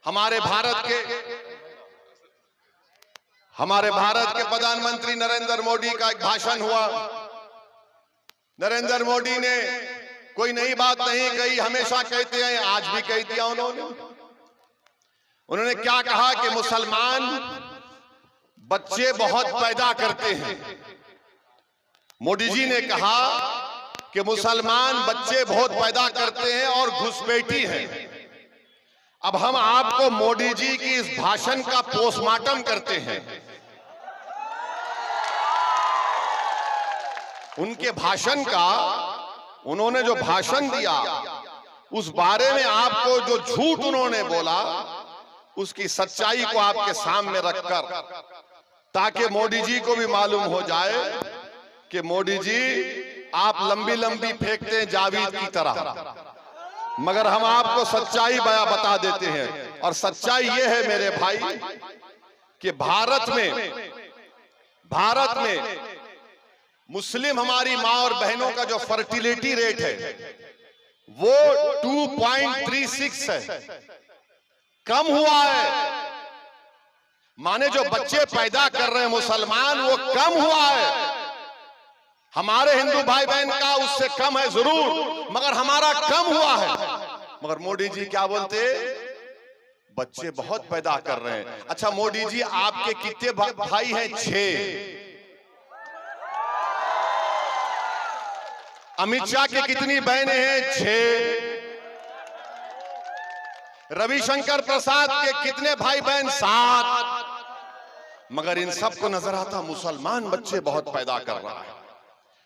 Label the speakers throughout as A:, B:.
A: हमारे भारत के प्रधानमंत्री नरेंद्र मोदी का एक भाषण हुआ। नरेंद्र मोदी ने कोई नई बात नहीं कही, हमेशा कहते हैं, आज भी कह दिया उन्होंने क्या कहा कि मुसलमान बच्चे बहुत पैदा करते हैं। मोदी जी ने कहा कि मुसलमान बच्चे बहुत पैदा करते हैं और घुसपैठी हैं। अब हम आपको मोदी जी की इस भाषण का पोस्टमार्टम करते हैं। उनके भाषण का, उन्होंने जो भाषण दिया उस बारे में आपको जो झूठ उन्होंने बोला उसकी सच्चाई को आपके सामने रखकर, ताकि मोदी जी को भी मालूम हो जाए कि मोदी जी आप लंबी लंबी फेंकते हैं जावीद की तरह, मगर हम आपको सच्चाई बता देते हैं। और सच्चाई ये है मेरे भाई कि भारत में मुस्लिम हमारी माँ और बहनों का जो फर्टिलिटी रेट है वो 2.36 है, कम हुआ है। माने जो बच्चे पैदा कर रहे हैं मुसलमान वो कम हुआ है। हमारे हिंदू भाई बहन का उससे कम है जरूर, मगर हमारा कम हुआ है। मगर मोदी जी क्या बोलते, बच्चे बहुत पैदा कर रहे हैं। अच्छा मोदी जी आपके कितने भाई हैं? 6। अमित शाह की कितनी बहनें हैं? 6। रविशंकर प्रसाद के कितने भाई बहन? 7। मगर इन सबको नजर आता मुसलमान बच्चे बहुत पैदा कर रहा है।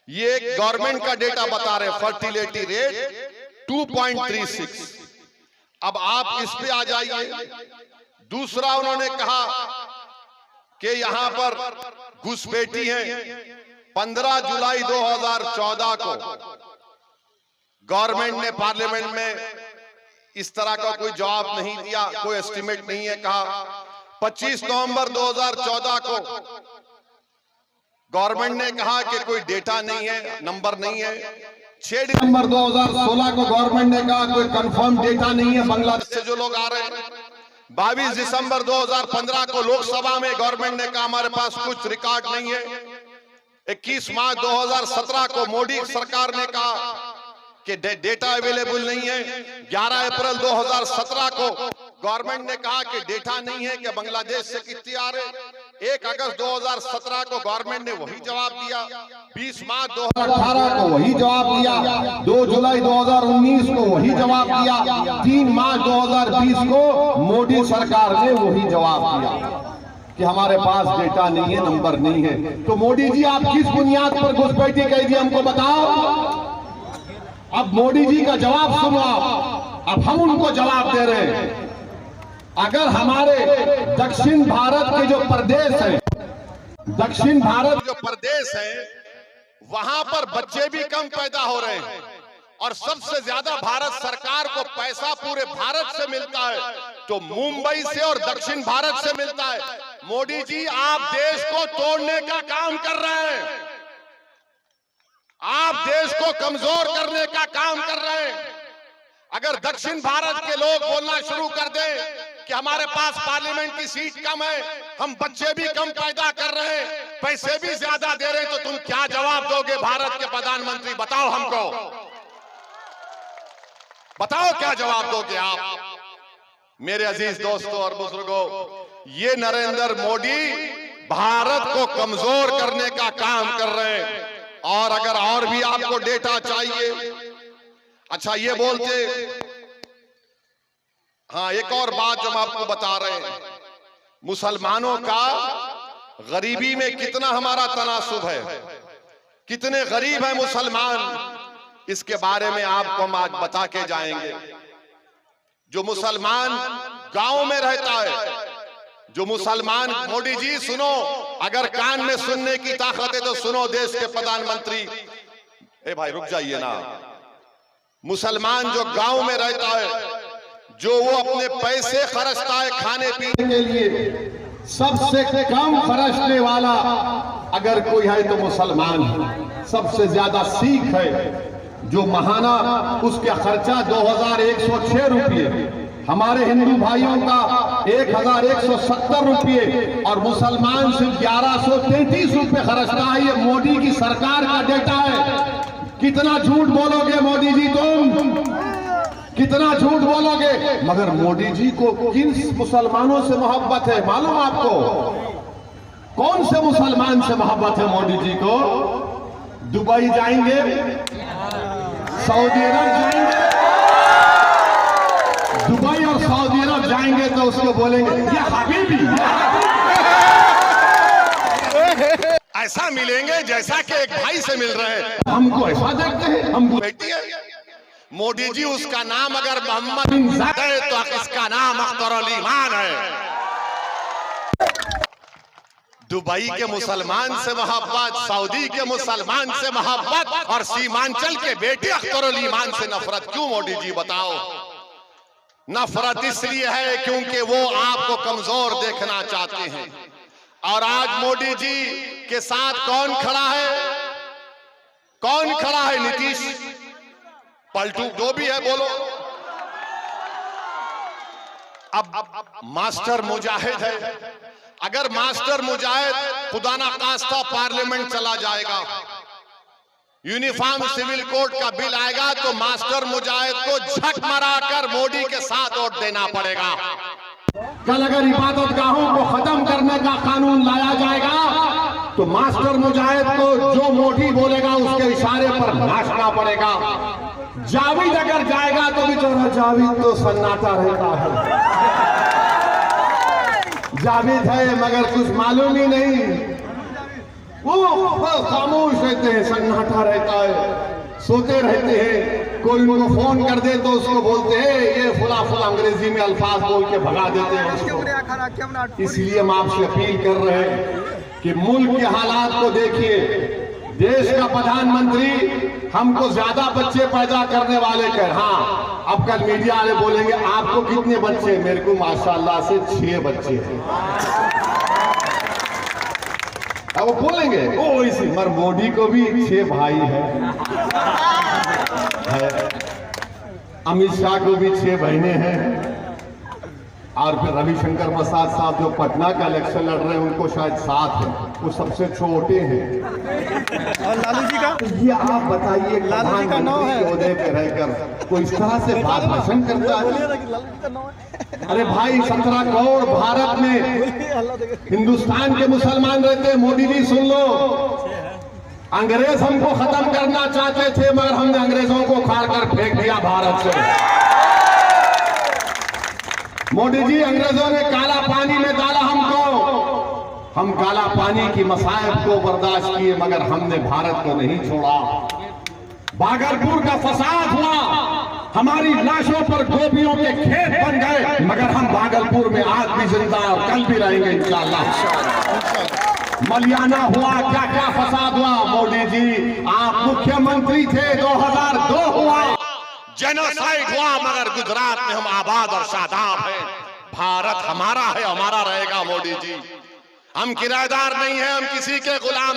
A: ये एक गवर्नमेंट का डेटा बता रहे, फर्टिलिटी रेट 2.36। अब आप इस पे आ जाइए। दूसरा उन्होंने कहा कि यहां पर घुसपैठी है। 15 जुलाई 2014 को गवर्नमेंट ने पार्लियामेंट में इस तरह का कोई जवाब नहीं दिया, कोई एस्टिमेट नहीं है। कहा 25 नवंबर 2014 को गवर्नमेंट ने कहा कि कोई डेटा नहीं है, नंबर नहीं है। 6 दिसंबर 2016 को गवर्नमेंट ने कहा कोई कंफर्म डेटा नहीं है बांग्लादेश से जो लोग आ रहे हैं। 22 दिसंबर 2015 को लोकसभा में गवर्नमेंट ने कहा हमारे पास कुछ रिकॉर्ड नहीं है। 21 मार्च 2017 को मोदी सरकार ने कहा कि डेटा अवेलेबल नहीं है। 11 अप्रैल 2017 को गवर्नमेंट ने कहा कि डेटा नहीं है कि बांग्लादेश से कितने आ रहे। 1 अगस्त 2017 को गवर्नमेंट ने वही जवाब दिया। 20 मार्च 2018 को वही जवाब दिया। 2 जुलाई 2019 को वही जवाब दिया। 3 मार्च 2020 को मोदी सरकार ने वही जवाब दिया कि हमारे पास डेटा नहीं है, नंबर नहीं है। तो मोदी जी आप किस बुनियाद पर घुसपैठी कह दी हमको बताओ। अब मोदी जी का जवाब सुनो आप, अब हम उनको जवाब दे रहे हैं। अगर हमारे दक्षिण भारत के जो प्रदेश है, दक्षिण भारत जो प्रदेश है वहां पर बच्चे भी कम पैदा हो रहे हैं और सबसे ज्यादा भारत सरकार को पैसा पूरे भारत से मिलता है तो मुंबई से और दक्षिण भारत से मिलता है। मोदी जी आप देश को तोड़ने का काम कर रहे हैं, आप देश को कमजोर करने का काम कर रहे हैं। अगर दक्षिण भारत के लोग बोलना शुरू कर दें कि हमारे पास पार्लियामेंट की सीट कम है, हम बच्चे भी कम पैदा कर रहे हैं, पैसे भी ज्यादा दे रहे हैं, तो तुम क्या जवाब दोगे भारत के प्रधानमंत्री? बताओ हमको, बताओ क्या जवाब दोगे आप? मेरे अजीज दोस्तों और बुजुर्गों, ये नरेंद्र मोदी भारत को कमजोर करने का काम कर रहे हैं। और अगर और भी आपको डेटा चाहिए, अच्छा ये बोलते, हाँ एक और बात जो हम आपको बता रहे हैं, मुसलमानों का गरीबी में कितना हमारा तनासुब है, कितने गरीब है मुसलमान, इसके बारे में आपको हम आज बता के जाएंगे। जो मुसलमान गांव में रहता है, जो मुसलमान, मोदी जी सुनो, अगर कान में सुनने की ताकत है तो सुनो देश के प्रधानमंत्री। ए भाई रुक जाइए ना। मुसलमान जो गांव में रहता है, जो वो अपने पैसे खर्चता है खाने पीने के लिए, सबसे कम खर्चने वाला अगर कोई है तो मुसलमान है। सबसे ज्यादा सिख है, जो महाना उसका खर्चा 2106 रुपये, हमारे हिंदू भाइयों का 1170 रुपये और मुसलमान सिर्फ 1133 रुपये खर्चता है। ये मोदी की सरकार का डेटा है। कितना झूठ बोलोगे मोदी जी तुम, कितना झूठ बोलोगे। मगर मोदी जी को किन मुसलमानों से मोहब्बत है मालूम आपको? कौन से मुसलमान से मोहब्बत है मोदी जी को? दुबई जाएंगे, सऊदी अरब जाएंगे, दुबई और सऊदी अरब जाएंगे तो उसको बोलेंगे ये हबीबी।
B: ऐसा मिलेंगे जैसा कि एक भाई से मिल रहे हैं।
A: हमको ऐसा देखते हैं, हमको
B: बेटी है मोदी जी, उसका नाम अगर मोहम्मद बिन जायद है तो इसका नाम अख्तरुल ईमान है। दुबई के मुसलमान से मोहब्बत, सऊदी के मुसलमान से मोहब्बत और सीमांचल के बेटे अख्तरुल ईमान से नफरत क्यों मोदी जी बताओ? नफरत इसलिए है क्योंकि वो आपको कमजोर देखना चाहते हैं। और आज मोदी जी के साथ कौन खड़ा है? कौन खड़ा है? नीतीश पलटू जो भी है बोलो। अब मास्टर मुजाहिद है। अगर मास्टर मुजाहिद खुदा ना खास्ता पार्लियामेंट चला जाएगा, यूनिफॉर्म सिविल कोड का बिल आएगा तो मास्टर मुजाहिद को झक मराकर मोदी के साथ वोट देना पड़ेगा।
A: कल अगर इबादत गाहों को खत्म करने का कानून लाया जाएगा तो मास्टर मुजाहिद को जो मोदी बोलेगा उसके इशारे पर नाचना पड़ेगा। जावेद अगर जाएगा तो बेचारा जावेद तो सन्नाटा रहता है। जावेद है मगर कुछ मालूम ही नहीं, वो खामोश रहते हैं, सन्नाटा रहता है, सोते रहते हैं। कोई उनको फोन कर दे तो उसको बोलते हैं ये फुला फुला, अंग्रेजी में अल्फाज बोल के भगा देते हैं उसको। इसलिए हम आपसे अपील कर रहे हैं कि मुल्क के हालात को देखिए। देश का प्रधानमंत्री हमको ज्यादा बच्चे पैदा करने वाले कह, हाँ अब कल मीडिया वाले बोलेंगे आपको कितने बच्चे? मेरे को माशाल्लाह से 6 बच्चे हैं। अब वो बोलेंगे ओ इसी मर मोदी को भी 6 भाई है। अमित शाह को भी 6 बहनें हैं। और फिर रविशंकर प्रसाद साहब जो पटना का इलेक्शन लड़ रहे हैं उनको शायद 7 है, वो सबसे छोटे हैं।
C: और लालू जी का
A: ये आप बताइए,
C: लालू जी का 9 है।
A: ओहदे पे रहकर कोई इस तरह से बात भाषण करता है। अरे भाई 17 करोड़ भारत में हिंदुस्तान के मुसलमान रहते हैं। मोदी जी सुन लो, अंग्रेज हमको खत्म करना चाहते थे मगर हमने अंग्रेजों को उखाड़ कर फेंक दिया भारत से। मोदी जी अंग्रेजों ने काला पानी में डाला हमको, हम काला पानी की मसाइब को बर्दाश्त किए मगर हमने भारत को नहीं छोड़ा। भागलपुर का फसाद हुआ, हमारी लाशों पर गोपियों के खेत बन गए मगर हम भागलपुर में आज भी जिंदा और कल भी रहेंगे इंशाअल्लाह। मलियाना हुआ, क्या क्या फसाद हुआ। मोदी जी आप मुख्यमंत्री थे, 2002 हुआ,
B: जेनोसाइड हुआ मगर गुजरात में हम आबाद और शादाब हैं। भारत हमारा है, हमारा रहेगा मोदी जी। हम किराएदार नहीं है, हम किसी के गुलाम